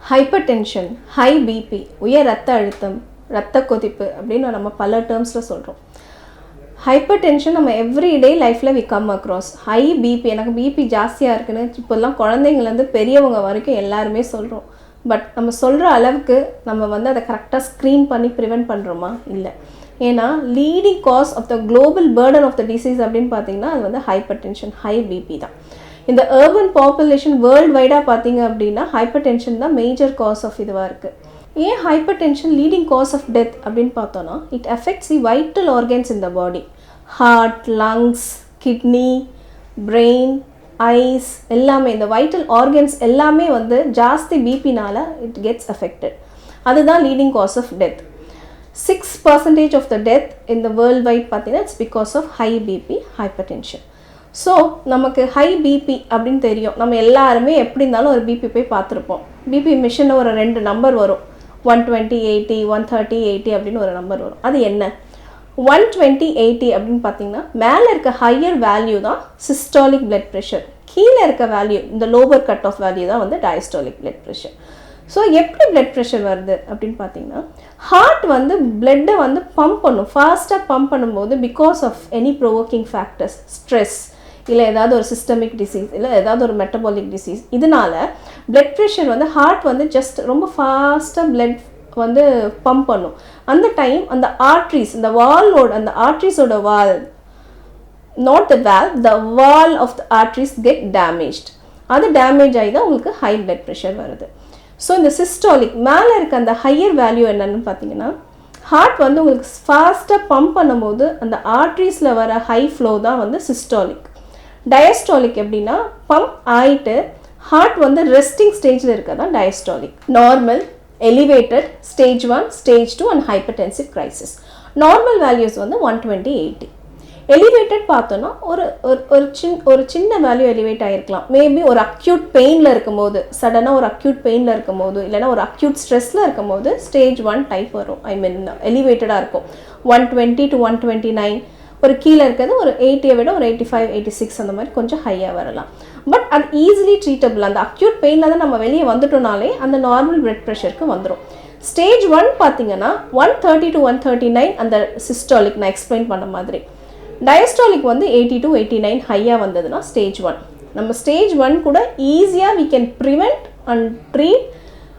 Hypertension, high BP, உயர் ரத்த அழுத்தம், ரத்த கொதிப்பு அப்படின்னு நம்ம பல டேர்ம்ஸில் சொல்கிறோம். ஹைப்பர் டென்ஷன் நம்ம எவ்ரிடே லைஃப்பில் we come across. High BP, எனக்கு பிபி ஜாஸ்தியாக இருக்குன்னு இப்போல்லாம் குழந்தைங்கலேருந்து பெரியவங்க வரைக்கும் எல்லாருமே சொல்கிறோம். பட் நம்ம சொல்கிற அளவுக்கு நம்ம வந்து அதை கரெக்டாக ஸ்க்ரீன் பண்ணி ப்ரிவெண்ட் பண்ணுறோமா? இல்லை. ஏன்னா leading cause of the global burden of the disease அப்படின்னு பார்த்தீங்கன்னா அது வந்து ஹைப்பர் டென்ஷன், ஹை பிபி தான். இந்த அர்பன் பாப்புலேஷன் வேர்ல்டு வைடாக பார்த்தீங்க அப்படின்னா ஹைப்பர் டென்ஷன் தான் மேஜர் காஸ் ஆஃப் இதுவாக இருக்குது. ஏன் hyper tension leading cause of death அப்படின்னு பார்த்தோன்னா, it affects the vital organs in the body. Heart, lungs, kidney, brain, eyes எல்லாமே, இந்த வைட்டல் ஆர்கன்ஸ் எல்லாமே வந்து ஜாஸ்தி பிபினால இட் கெட்ஸ் அஃபெக்டட். அதுதான் leading cause of death. 6% of the death in the world wide பார்த்தீங்கன்னா it's because of high BP, hyper tension. So நமக்கு high BP அப்படின்னு தெரியும். நம்ம எல்லாருமே எப்படி இருந்தாலும் ஒரு பிபி போய் பார்த்துருப்போம். பிபி மிஷினில் ஒரு 2 நம்பர் வரும், 120/80, 130/80 அப்படின்னு ஒரு நம்பர் வரும். அது என்ன? 120/80 அப்படின்னு பார்த்தீங்கன்னா மேலே இருக்க ஹையர் வேல்யூ தான் சிஸ்டாலிக் பிளட் ப்ரெஷர், கீழே இருக்க வேல்யூ இந்த லோவர் கட் ஆஃப் வேல்யூ தான் வந்து டயஸ்டாலிக் பிளட் ப்ரெஷர். ஸோ எப்படி பிளட் ப்ரெஷர் வருது அப்படின்னு பார்த்தீங்கன்னா, ஹார்ட் வந்து பிளட்டை வந்து பம்ப் பண்ணும், ஃபாஸ்ட்டாக பம்ப் பண்ணும்போது because of any provoking factors, stress, இல்லை ஏதாவது ஒரு சிஸ்டமிக் டிசீஸ், இல்லை ஏதாவது ஒரு மெட்டபாலிக் டிசீஸ், இதனால பிளட் ப்ரெஷர் வந்து ஹார்ட் வந்து ஜஸ்ட் ரொம்ப ஃபாஸ்ட்டாக பிளட் வந்து பம்ப் பண்ணும். அந்த டைம் அந்த ஆர்ட்ரிஸ், இந்த வாலோட, அந்த ஆர்ட்ரிஸோட wall, not the wall, the wall of the arteries get damaged. அது டேமேஜ் ஆகி தான் உங்களுக்கு ஹை பிளட் ப்ரெஷர் வருது. ஸோ இந்த சிஸ்டாலிக் மேலே இருக்க அந்த ஹையர் வேல்யூ என்னன்னு பார்த்தீங்கன்னா, ஹார்ட் வந்து உங்களுக்கு ஃபாஸ்ட்டாக பம்ப் பண்ணும்போது அந்த ஆர்ட்ரிஸில் வர ஹை ஃப்ளோ தான் வந்து சிஸ்டாலிக். டயஸ்டாலிக் எப்படின்னா, பம்ப் ஆகிட்டு ஹார்ட் வந்து ரெஸ்டிங் ஸ்டேஜில் இருக்கதான் diastolic. Normal, elevated, stage 1, stage 2 and hypertensive crisis. Normal values வந்து 120/80. எலிவேட்டட் பார்த்தோன்னா ஒரு சின்ன வேல்யூ எலிவேட் ஆகிருக்கலாம். மேபி ஒரு அக்யூட் பெயினில் இருக்கும்போது, சடனாக ஒரு அக்யூட் பெயினில் இருக்கும்போது, இல்லைனா ஒரு அக்யூட் ஸ்ட்ரெஸ்ஸில் இருக்கும்போது ஸ்டேஜ் 1 டைப் வரும். ஐ மீன் எலிவேட்டடாக இருக்கும். 120 to 129. ஒரு கீழே இருக்கிறது ஒரு 80 விட ஒரு 85, 86 அந்த மாதிரி கொஞ்சம் ஹையாக வரலாம். பட் அது ஈஸிலி ட்ரீட்டபிள். அந்த அக்யூட் பெயினில் தான் நம்ம வெளியே வந்துட்டோம்னாலே அந்த நார்மல் பிளட் ப்ரெஷருக்கு வந்துடும். ஸ்டேஜ் 1 பார்த்தீங்கன்னா 130 to 139 அந்த சிஸ்டாலிக் நான் எக்ஸ்பிளைன் பண்ண மாதிரி. டயஸ்டாலிக் வந்து 80 to 89 ஹையாக வந்ததுன்னா ஸ்டேஜ் 1. நம்ம ஸ்டேஜ் 1 கூட ஈஸியாக we can prevent and treat.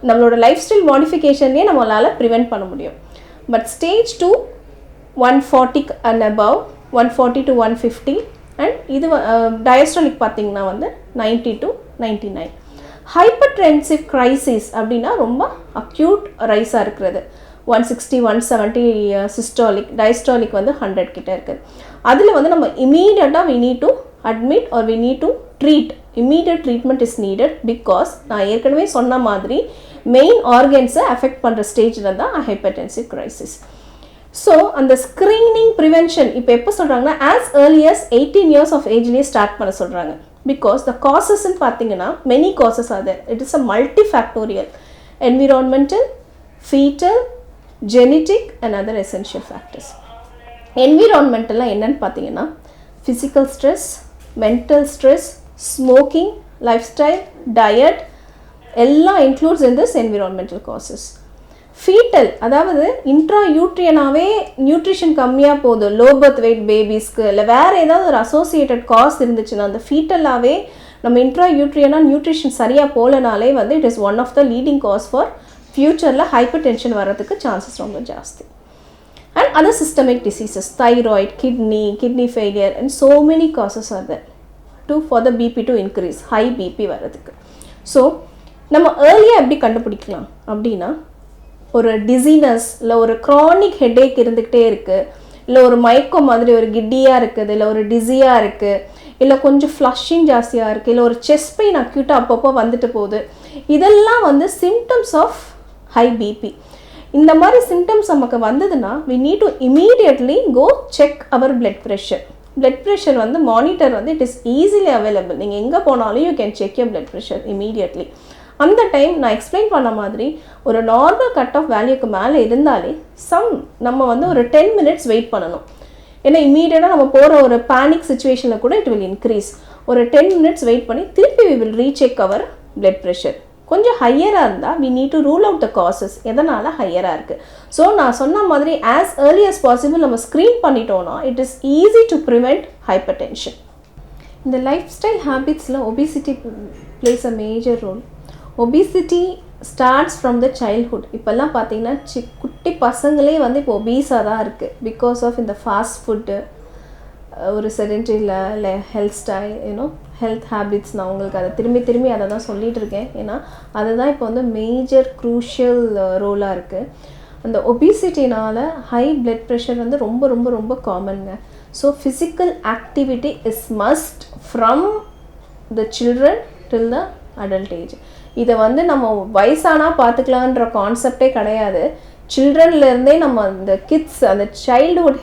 நம்மளோட லைஃப் ஸ்டைல் மாடிஃபிகேஷன்லேயே நம்மளால் ப்ரிவெண்ட் பண்ண முடியும். But stage 2 140 and above, 140 to 150, and இது டயஸ்டாலிக் பார்த்தீங்கன்னா வந்து 90 to 99. ஹைப்பர்டென்சிவ் கிரைசிஸ் அப்படின்னா ரொம்ப அக்யூட் ரைஸாக இருக்கிறது. 160, 170 சிஸ்டாலிக், டயஸ்டாலிக் வந்து 100 கிட்ட இருக்குது. அதில் வந்து நம்ம இமீடியட்டாக we need to admit or we need to treat. Immediate treatment is needed because நான் ஏற்கனவே சொன்ன மாதிரி மெயின் ஆர்கன்ஸை அஃபெக்ட் பண்ணுற ஸ்டேஜில் தான் ஹைப்பர்டென்சிவ் கிரைசிஸ். ஸோ அந்த ஸ்க்ரீனிங் ப்ரிவென்ஷன் இப்போ எப்போ சொல்கிறாங்கன்னா, as early as 18 years of ஏஜ்லேயே ஸ்டார்ட் பண்ண சொல்கிறாங்க. பிகாஸ் த காசஸ்ன்னு பார்த்தீங்கன்னா many causes are there. It is a multifactorial. Environmental, foetal, genetic and other essential factors. என்விரான்மெண்டல்லாம் என்னன்னு பார்த்தீங்கன்னா, physical stress, mental stress, smoking, life style, diet எல்லாம் includes in this environmental causes. Foetal, அதாவது இன்ட்ராயூட்ரியனாகவே nutrition கம்மியாக போகுது, லோ பர்த் வெயிட் பேபிஸ்க்கு, இல்லை வேறு ஏதாவது ஒரு அசோசியேட்டட் காஸ் இருந்துச்சுன்னா அந்த ஃபீட்டலாகவே நம்ம இன்ட்ராயூட்ரியனாக நியூட்ரிஷன் சரியாக போகலனாலே வந்து it is one of the leading cause for ஃப்யூச்சரில் ஹைப்பர் டென்ஷன் வர்றதுக்கு சான்சஸ் ரொம்ப ஜாஸ்தி. And other systemic diseases, thyroid, kidney failure and so many causes are there for the BP to increase, high BP வர்றதுக்கு. So நம்ம ஏர்லியாக எப்படி கண்டுபிடிக்கலாம் அப்படின்னா, ஒரு டிசீனஸ் இல்லை ஒரு க்ரானிக் ஹெட்டேக் இருந்துக்கிட்டே இருக்குது, இல்லை ஒரு மயக்கம் மாதிரி ஒரு கிட்டியாக இருக்குது, இல்லை ஒரு டிஸியாக இருக்குது, இல்லை கொஞ்சம் ஃப்ளஷிங் ஜாஸ்தியாக இருக்குது, இல்லை ஒரு செஸ்ட் பெயின் அக்யூட்டாக அப்பப்போ வந்துட்டு போகுது, இதெல்லாம் வந்து சிம்டம்ஸ் ஆஃப் ஹை பிபி. இந்த மாதிரி சிம்டம்ஸ் நமக்கு வந்ததுன்னா we need to immediately go check our blood pressure. blood pressure வந்து மானிட்டர் வந்து இட் இஸ் ஈஸிலி அவைலபிள். நீங்கள் எங்கே போனாலும் you can check your blood pressure immediately. அந்த டைம் நான் எக்ஸ்பிளைன் பண்ண மாதிரி ஒரு நார்மல் கட் ஆஃப் வேல்யூக்கு மேலே இருந்தாலே நம்ம வந்து ஒரு 10 minutes வெயிட் பண்ணணும். ஏன்னா இமீடியட்டாக நம்ம போகிற ஒரு பேனிக் சுச்சுவேஷனில் கூட இட் வில் இன்க்ரீஸ். ஒரு 10 minutes வெயிட் பண்ணி திருப்பி we will recheck our blood pressure. கொஞ்சம் ஹையராக இருந்தால் we need to rule out the causes, எதனால் ஹையராக இருக்குது. ஸோ நான் சொன்ன மாதிரி as early as possible நம்ம ஸ்க்ரீன் பண்ணிட்டோன்னா it is easy to prevent hypertension. இந்த லைஃப் ஸ்டைல் ஹேபிட்ஸில் obesity plays a major role. Obesity starts from the childhood. இப்போல்லாம் பார்த்தீங்கன்னா குட்டி பசங்களே வந்து இப்போ ஒபீஸாக தான் இருக்குது பிகாஸ் ஆஃப் இந்த ஃபாஸ்ட் ஃபுட்டு, ஒரு செடென்ட்ரியில் இல்லை ஹெல்த் ஸ்டைல் ஹெல்த் ஹேபிட்ஸ். நான் உங்களுக்கு அதை திரும்பி அதை தான் சொல்லிகிட்டு இருக்கேன். ஏன்னா அதுதான் இப்போ வந்து மேஜர் க்ரூஷியல் ரோலாக இருக்குது. அந்த ஒபிசிட்டினால் ஹை பிளட் ப்ரெஷர் வந்து ரொம்ப ரொம்ப ரொம்ப காமனுங்க. So physical activity is must from the children till the adult age. இதை வந்து நம்ம வயசானால் பார்த்துக்கலான்ற கான்செப்டே கிடையாது. சில்ட்ரன்லேருந்தே நம்ம அந்த கிட்ஸ் அந்த சைல்டுஹுட்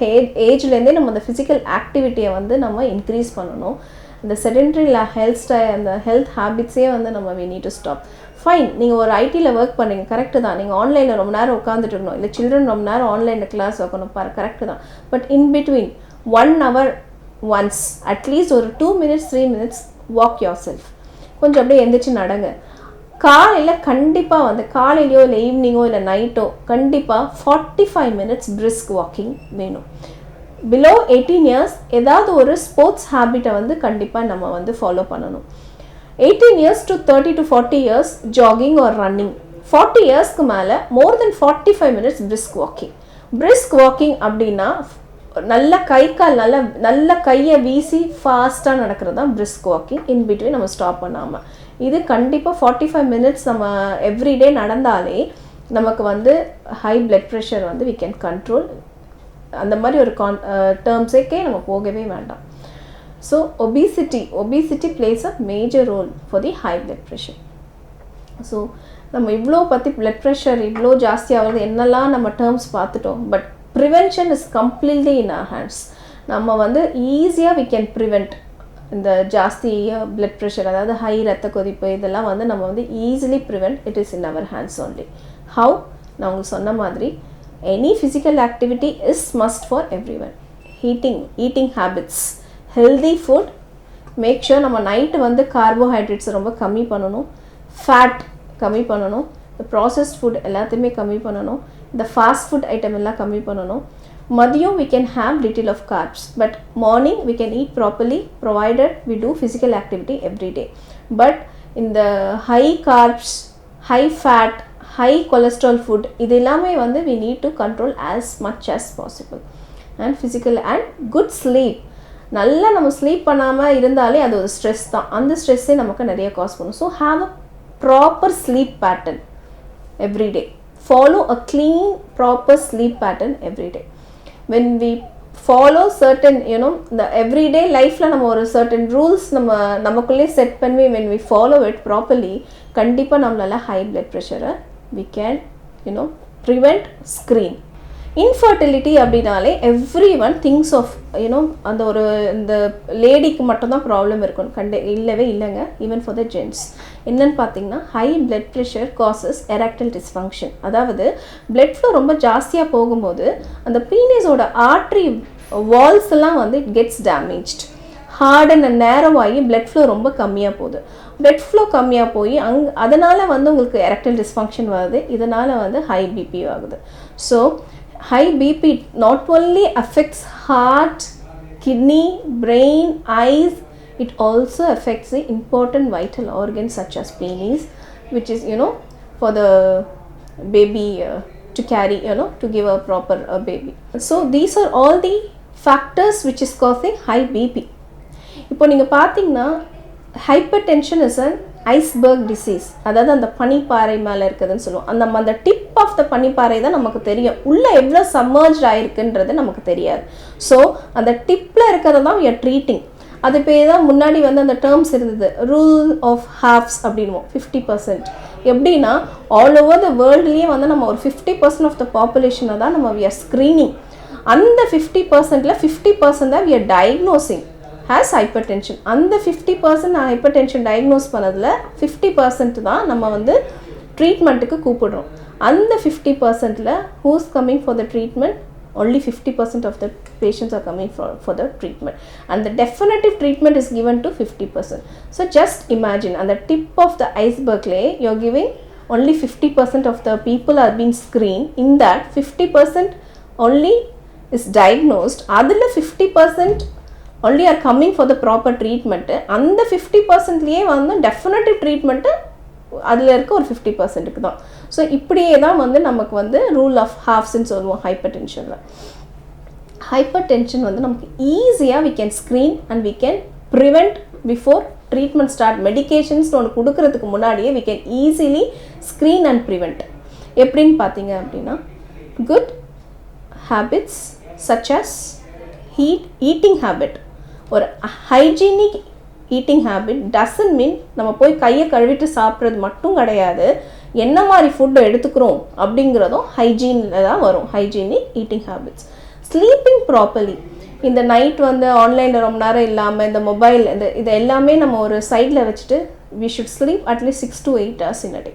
ஏஜ்லேருந்தே நம்ம அந்த ஃபிசிக்கல் ஆக்டிவிட்டியை வந்து நம்ம இன்க்ரீஸ் பண்ணணும். இந்த செடென்ட்ரி ஹெல்த் ஸ்டைல் அந்த ஹெல்த் ஹேபிட்ஸே வந்து நம்ம we need to stop. Fine, நீங்கள் ஒரு ஐடியில் ஒர்க் பண்ணுறீங்க, கரெக்டு தான். நீங்கள் ஆன்லைனில் ரொம்ப நேரம் உட்காந்துட்டு இருக்கணும், இல்லை சில்ட்ரன் ரொம்ப நேரம் ஆன்லைனில் கிளாஸ் வைக்கணும், கரெக்டு தான். But in between 1 hour once at least ஒரு 2 minutes 3 minutes walk your self. கொஞ்சம் அப்படியே எந்திரிச்சு நடங்க. காலையில் கண்டிப்பாக வந்து காலையிலையோ இல்லை ஈவினிங்கோ இல்லை நைட்டோ கண்டிப்பாக 45 minutes brisk வாக்கிங் வேணும். பிலோ 18 years ஏதாவது ஒரு ஸ்போர்ட்ஸ் ஹேபிட்டை வந்து கண்டிப்பாக நம்ம வந்து ஃபாலோ பண்ணணும். 18 years to 30 to 40 years jogging are running. 40 yearsக்கு மேலே மோர் தென் 45 minutes brisk walking. brisk walking அப்படின்னா நல்ல கை கால் நல்ல கையை வீசி ஃபாஸ்ட்டாக நடக்கிறது தான் brisk வாக்கிங். இன் பிட்வீன் நம்ம ஸ்டாப் பண்ணாமல். இது கண்டிப்பாக 45 minutes நம்ம எவ்ரிடே நடந்தாலே நமக்கு வந்து ஹை பிளட் ப்ரெஷர் வந்து we can control. அந்த மாதிரி ஒரு டேர்ம்ஸேக்கே நம்ம போகவே வேண்டாம். So obesity plays a major role for the high blood pressure. So நம்ம இவ்வளோ பற்றி பிளட் ப்ரெஷர் இவ்வளோ ஜாஸ்தியாகிறது என்னெல்லாம் நம்ம டேர்ம்ஸ் பார்த்துட்டோம். But prevention is completely in our hands. நம்ம வந்து ஈஸியாக we can prevent இந்த ஜாஸ்தி பிளட் ப்ரெஷர், அதாவது ஹை ரத்த கொதிப்பு, இதெல்லாம் வந்து நம்ம வந்து easily prevent. It is in our hands only. How? நான் உங்களுக்கு சொன்ன மாதிரி any physical activity is must for everyone. eating habits, healthy food, make sure நம்ம நைட்டு வந்து கார்போஹைட்ரேட்ஸ் ரொம்ப கம்மி பண்ணணும், ஃபேட் கம்மி பண்ணணும், இந்த ப்ராசஸ்ட் ஃபுட் எல்லாத்தையுமே கம்மி பண்ணணும், இந்த ஃபாஸ்ட் ஃபுட் ஐட்டம் எல்லாம் கம்மி பண்ணணும். மதியம் we can have little of carbs, but morning we can eat properly provided we do physical activity every day. But in the high carbs, high fat, high cholesterol food, இது எல்லாமே வந்து we need to control as much as possible. And physical and good sleep. நல்லா நம்ம sleep பண்ணாமல் இருந்தாலே அது ஒரு stress தான். அந்த ஸ்ட்ரெஸ்ஸே நமக்கு நிறைய காஸ் பண்ணும். So have a proper sleep pattern every day. Follow a clean proper sleep pattern every day. when we follow certain the everyday life la நம்ம ஒரு certain rules நமக்குள்ளே செட் பண்ணி when we follow it properly கண்டிப்பாக நம்மளால high blood pressure we can prevent screen. Infertility அப்படின்னாலே every one things of அந்த ஒரு இந்த லேடிக்கு மட்டும்தான் ப்ராப்ளம் இருக்கும், இல்லவே இல்லைங்க. ஈவன் ஃபார் த ஜென்ட்ஸ் என்னன்னு பார்த்தீங்கன்னா high blood pressure causes erectile dysfunction. அதாவது பிளட் ஃப்ளோ ரொம்ப ஜாஸ்தியாக போகும்போது அந்த பீனிஸோட ஆர்ட்ரி வால்ஸ் எல்லாம் வந்து it gets damaged, hard and நேரோவாகி பிளட் ஃப்ளோ ரொம்ப கம்மியாக போகுது. பிளட் ஃப்ளோ கம்மியாக போய் அதனால் வந்து உங்களுக்கு எரெக்டைல் டிஸ்ஃபங்க்ஷன் வருது. இதனால் வந்து ஹை பிபி ஆகுது. So high BP not only affects heart, kidney, brain, eyes, it also affects the important vital organs such as penis, which is for the baby to carry to give a proper baby. So these are all the factors which is causing high BP. இப்போ நீங்கள் பார்த்தீங்கன்னா hypertension is an iceberg disease. அதாவது அந்த பனிப்பாறை மேலே இருக்குதுன்னு சொல்லுவோம். அந்த tip of the பனிப்பாறை தான் நமக்கு தெரியும், உள்ளே எவ்வளோ சம்மர்ஜ் ஆகிருக்குன்றது நமக்கு தெரியாது. ஸோ அந்த டிப்பில் இருக்கிறத தான் we are treating. அது பேர் தான் முன்னாடி வந்து அந்த டேர்ம்ஸ் இருந்தது, ரூல் ஆஃப் ஹாஃப்ஸ் அப்படின்வோம். 50%. எப்படின்னா ஆல் ஓவர் த வேர்ல்ட்லேயே வந்து நம்ம ஒரு 50% ஆஃப் த பாப்புலேஷனை தான் நம்ம we are screening. அந்த 50%ல் 50% தான் we are diagnosing has hypertension. அந்த 50% hypertension diagnose பண்ணதில் 50% தான் நம்ம வந்து ட்ரீட்மெண்ட்டுக்கு கூப்பிடுறோம். அந்த 50%ல் who's coming for the treatment? only 50% of the patients are coming for the treatment, and the definitive treatment is given to 50%. So just imagine, on the tip of the iceberg layer, you're giving only 50% of the people are being screened. In that 50% only is diagnosed, adula 50% only are coming for the proper treatment, and the 50% liye vandu definitive treatment அதில் இருக்க ஒரு 50%க்கு தான். So இப்படியே தான் வந்து நமக்கு வந்து rule of ஹாஃப்ஸ்ன்னு சொல்லுவோம் ஹைப்பர் டென்ஷனில். ஹைப்பர் டென்ஷன் வந்து நமக்கு ஈஸியாக we can screen and we can prevent before treatment start. மெடிக்கேஷன்ஸ்னு ஒன்று கொடுக்கறதுக்கு முன்னாடியே we can easily screen and prevent. எப்படின்னு பார்த்தீங்க அப்படின்னா, good habits such as eating habit. ஒரு hygienic eating habit doesn't mean நம்ம போய் கையை கழுவிட்டு சாப்பிட்றது மட்டும் கிடையாது. என்ன மாதிரி ஃபுட்டை எடுத்துக்கிறோம் அப்படிங்கிறதும் ஹைஜீனில் தான் வரும். Hygienic eating habits. Sleeping properly. இந்த நைட் வந்து ஆன்லைனில் ரொம்ப நேரம் இல்லாமல் இந்த மொபைல் இது எல்லாமே நம்ம ஒரு சைடில் வச்சுட்டு we should sleep at least 6 to 8 hours in a day.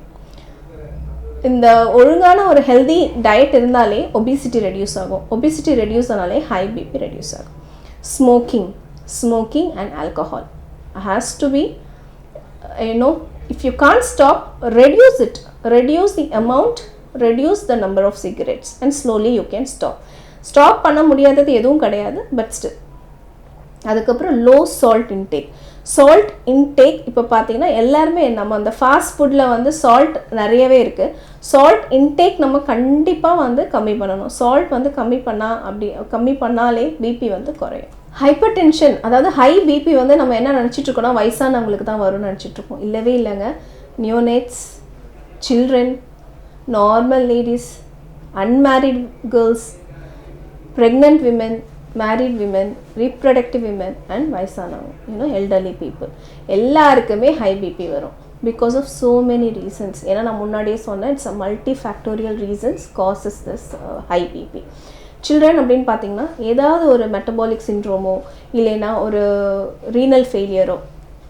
இந்த ஒழுங்கான ஒரு ஹெல்தி டயட் இருந்தாலே ஒபிசிட்டி ரெடியூஸ் ஆகும். ஒபிசிட்டி ரெடியூஸ் ஆனாலே ஹை பிபி ரெடியூஸ் ஆகும். Smoking and alcohol has to be, if you can't stop, reduce it, reduce the amount, reduce the number of cigarettes, and slowly you can stop பண்ண முடியாதது எதுவும் கிடையாது, but still. அதுக்கப்புறம் low salt intake இப்போ பார்த்தீங்கன்னா எல்லாருமே நம்ம அந்த ஃபாஸ்ட் ஃபுட்டில் வந்து சால்ட் நிறையவே இருக்குது. சால்ட் இன்டேக் நம்ம கண்டிப்பாக வந்து கம்மி பண்ணணும். சால்ட் வந்து கம்மி பண்ணாலே பிபி வந்து குறையும். ஹைப்பர் டென்ஷன், அதாவது ஹை பிபி வந்து நம்ம என்ன நினச்சிட்ருக்கோன்னா வயசானவங்களுக்கு தான் வரும்னு நினச்சிட்ருக்கோம். இல்லவே இல்லைங்க. Neonates, children, normal ladies, unmarried girls, pregnant women, married women, reproductive women and வயசானவங்க, எல்டர்லி பீப்புள் எல்லாருக்குமே ஹை பிபி வரும். Because of so many reasons. ஏன்னா நான் முன்னாடியே சொன்னேன், it's a multi factorial reasons causes this high BP. Children அப்படின்னு பார்த்தீங்கன்னா ஏதாவது ஒரு மெட்டபாலிக் சிண்ட்ரோமோ இல்லைன்னா ஒரு ரீனல் ஃபெயிலியரோ,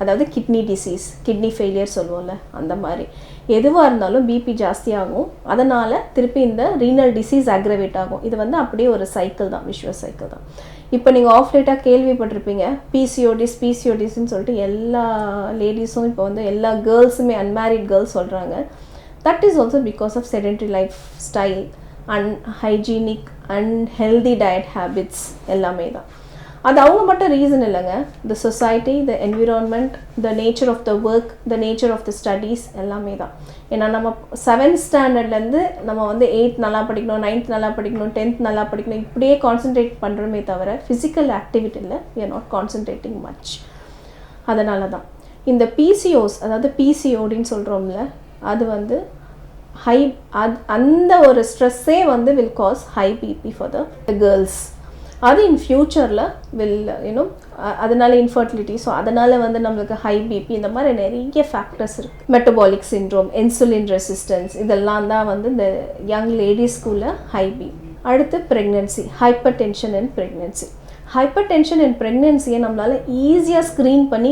அதாவது கிட்னி ஃபெயிலியர் சொல்லுவோம்ல, அந்த மாதிரி எதுவாக இருந்தாலும் பிபி ஜாஸ்தியாகும். அதனால் திருப்பி இந்த ரீனல் டிசீஸ் அக்ரவேட் ஆகும். இது வந்து அப்படியே ஒரு சைக்கிள் தான், விஷுவஸ் சைக்கிள் தான். இப்போ நீங்கள் ஆஃப் லேட்டாக கேள்விப்பட்டிருப்பீங்க பிசிஓடிஸ்ன்னு சொல்லிட்டு எல்லா லேடிஸும் இப்போ வந்து எல்லா கேர்ள்ஸுமே அன்மேரிட் கேர்ள்ஸ் சொல்கிறாங்க. That is also because of sedentary lifestyle, unhygienic unhealthy diet habits எல்லாமே தான். அது அவங்க மட்டும் ரீசன் இல்லைங்க. The society, the environment, the nature of the work, the nature of the studies எல்லாமே தான். ஏன்னா நம்ம 7th ஸ்டாண்டர்ட்லேருந்து நம்ம வந்து 8th நல்லா படிக்கணும், 9th நல்லா படிக்கணும், 10th நல்லா படிக்கணும், இப்படியே கான்சென்ட்ரேட் பண்ணுறோமே தவிர ஃபிசிக்கல் ஆக்டிவிட்டியில் we are not concentrating much. அதனால தான் இந்த பிசிஓஸ், அதாவது பிசிஓடின்னு சொல்கிறோம்ல, அது வந்து அந்த ஒரு ஸ்ட்ரெஸ்ஸே வந்து will cause high BP for the girls. அது இன் ஃப்யூச்சரில் அதனால இன்ஃபர்டிலிட்டி, ஸோ அதனால் வந்து நம்மளுக்கு ஹை பிபி, இந்த மாதிரி நிறைய ஃபேக்டர்ஸ் இருக்குது. மெட்டபாலிக் சிண்ட்ரோம், இன்சுலின் ரெசிஸ்டன்ஸ், இதெல்லாம் தான் வந்து இந்த யங் லேடிஸ்குள்ள ஹை பிபி. அடுத்து pregnancy, hypertension and pregnancy. Hypertension and ப்ரெக்னென்சியை நம்மளால் ஈஸியாக ஸ்க்ரீன் பண்ணி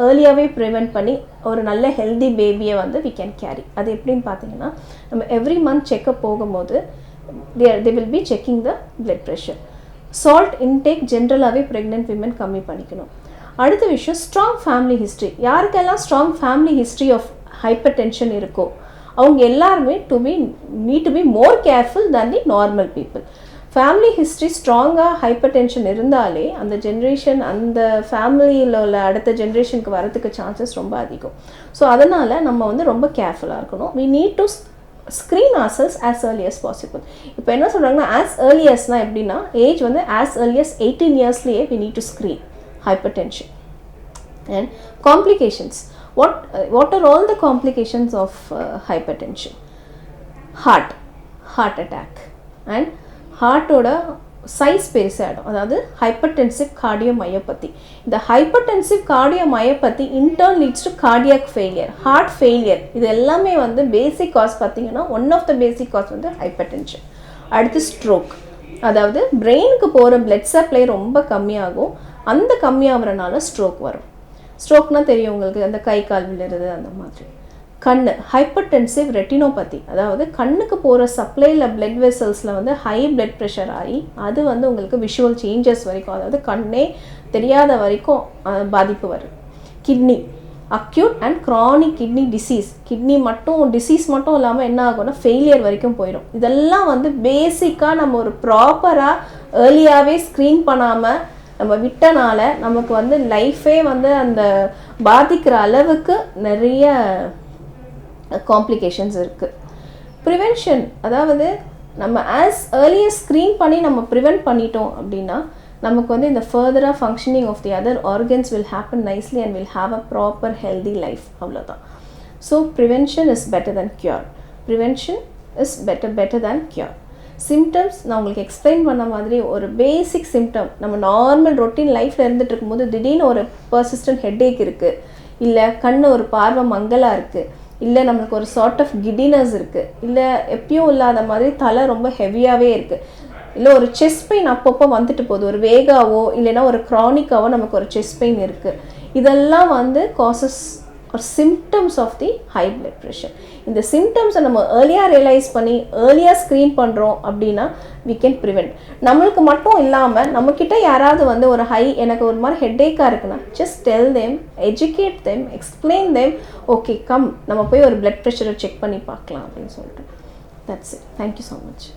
ஏர்லியாகவே ப்ரிவெண்ட் பண்ணி ஒரு நல்ல ஹெல்தி பேபியை வந்து வி கேன் கேரி. அது எப்படின்னு பார்த்தீங்கன்னா, நம்ம எவ்ரி மந்த் செக்கப் போகும்போது they will be checking the blood pressure. Salt intake ஜென்ரலாகவே ப்ரெக்னென்ட் விமன் கம்மி பண்ணிக்கணும். அடுத்த விஷயம், ஸ்ட்ராங் ஃபேமிலி ஹிஸ்ட்ரி. யாருக்கெல்லாம் strong family history of hypertension இருக்கோ அவங்க எல்லாருமே need to be more careful than the normal people. Family history ஸ்ட்ராங்காக ஹைப்பர் டென்ஷன் இருந்தாலே அந்த ஜென்ரேஷன், அந்த ஃபேமிலியில் உள்ள அடுத்த ஜென்ரேஷனுக்கு வரதுக்கு சான்சஸ் ரொம்ப அதிகம். ஸோ அதனால் நம்ம வந்து ரொம்ப கேர்ஃபுல்லாக இருக்கணும். we need to screen ourselves as early as possible. இப்போ என்ன சொல்கிறாங்கன்னா, as early asனா எப்படின்னா, ஏஜ் வந்து as early as 18 yearsலேயே we need to screen hypertension. And complications, what are all the complications of hypertension? heart attack and ஹார்ட்டோட size பெருசாகிடும், அதாவது hypertensive cardiomyopathy. இந்த hypertensive cardiomyopathy in turn leads to cardiac failure, heart failure. இது எல்லாமே வந்து basic cause பார்த்தீங்கன்னா, one of the basic cause வந்து hypertension. அடுத்து ஸ்ட்ரோக், அதாவது பிரெயினுக்கு போகிற பிளட் சப்ளை ரொம்ப கம்மியாகும். அந்த கம்மியாகிறனால ஸ்ட்ரோக் வரும். ஸ்ட்ரோக்னால் தெரியும் உங்களுக்கு, அந்த கை கால் விழுறது அந்த மாதிரி. கண்ணு ஹைப்பர்டென்சிவ் ரெட்டினோபதி, அதாவது கண்ணுக்கு போகிற சப்ளையில் பிளட் வெசல்ஸில் வந்து ஹை பிளட் ப்ரெஷர் ஆகி அது வந்து உங்களுக்கு விஷுவல் சேஞ்சஸ் வரைக்கும், அதாவது கண்ணே தெரியாத வரைக்கும் பாதிப்பு வரும். Kidney acute and chronic kidney disease, kidney மட்டும் டிசீஸ் மட்டும் இல்லாமல் என்ன ஆகும்னா ஃபெயிலியர் வரைக்கும் போயிடும். இதெல்லாம் வந்து பேசிக்காக நம்ம ஒரு ப்ராப்பராக ஏர்லியாகவே ஸ்க்ரீன் பண்ணாமல் நம்ம விட்டனால நமக்கு வந்து லைஃபே வந்து அந்த பாதிக்கிற அளவுக்கு நிறைய காம்ப்ளிகேஷன்ஸ் இருக்குது. ப்ரிவென்ஷன், அதாவது நம்ம ஆஸ் ஏர்லியர் ஸ்க்ரீன் பண்ணி நம்ம ப்ரிவென்ட் பண்ணிட்டோம் அப்படின்னா நமக்கு வந்து இந்த ஃபர்தராக functioning of the other organs will happen nicely and will have a proper healthy life. அவ்வளோதான். So prevention is better than cure. Prevention is better than cure. Symptoms நான் உங்களுக்கு எக்ஸ்பிளைன் பண்ண மாதிரி ஒரு பேசிக் சிம்டம், நம்ம நார்மல் ரொட்டீன் லைஃப்பில் இருந்துகிட்டு இருக்கும்போது திடீர்னு ஒரு பர்சிஸ்டன்ட் ஹெட்டேக் இருக்குது, இல்லை கண் ஒரு பார்வை மங்கலாக இருக்குது, இல்லை நம்மளுக்கு ஒரு சார்ட் ஆஃப் கிடினஸ் இருக்குது, இல்லை எப்பயும் இல்லாத மாதிரி தலை ரொம்ப ஹெவியாகவே இருக்குது, இல்லை ஒரு செஸ்ட் பெயின் அப்பப்போ வந்துட்டு போகுது, ஒரு வேகாவோ இல்லைன்னா ஒரு க்ரானிக்காவோ நமக்கு ஒரு செஸ்ட் பெயின் இருக்குது. இதெல்லாம் வந்து causes or symptoms of the high blood pressure. இந்த சிம்டம்ஸை நம்ம ஏர்லியாக ரியலைஸ் பண்ணி ஏர்லியாக ஸ்க்ரீன் பண்ணுறோம் அப்படின்னா வி கேன் ப்ரிவெண்ட். நம்மளுக்கு மட்டும் இல்லாமல் நம்மக்கிட்ட யாராவது வந்து ஒரு எனக்கு ஒரு மாதிரி ஹெட்டேக்காக இருக்குன்னா just tell them, educate them, explain them, okay come நம்ம போய் ஒரு பிளட் ப்ரெஷரை செக் பண்ணி பார்க்கலாம் அப்படின்னு சொல்லிட்டு. That's it. Thank you so much.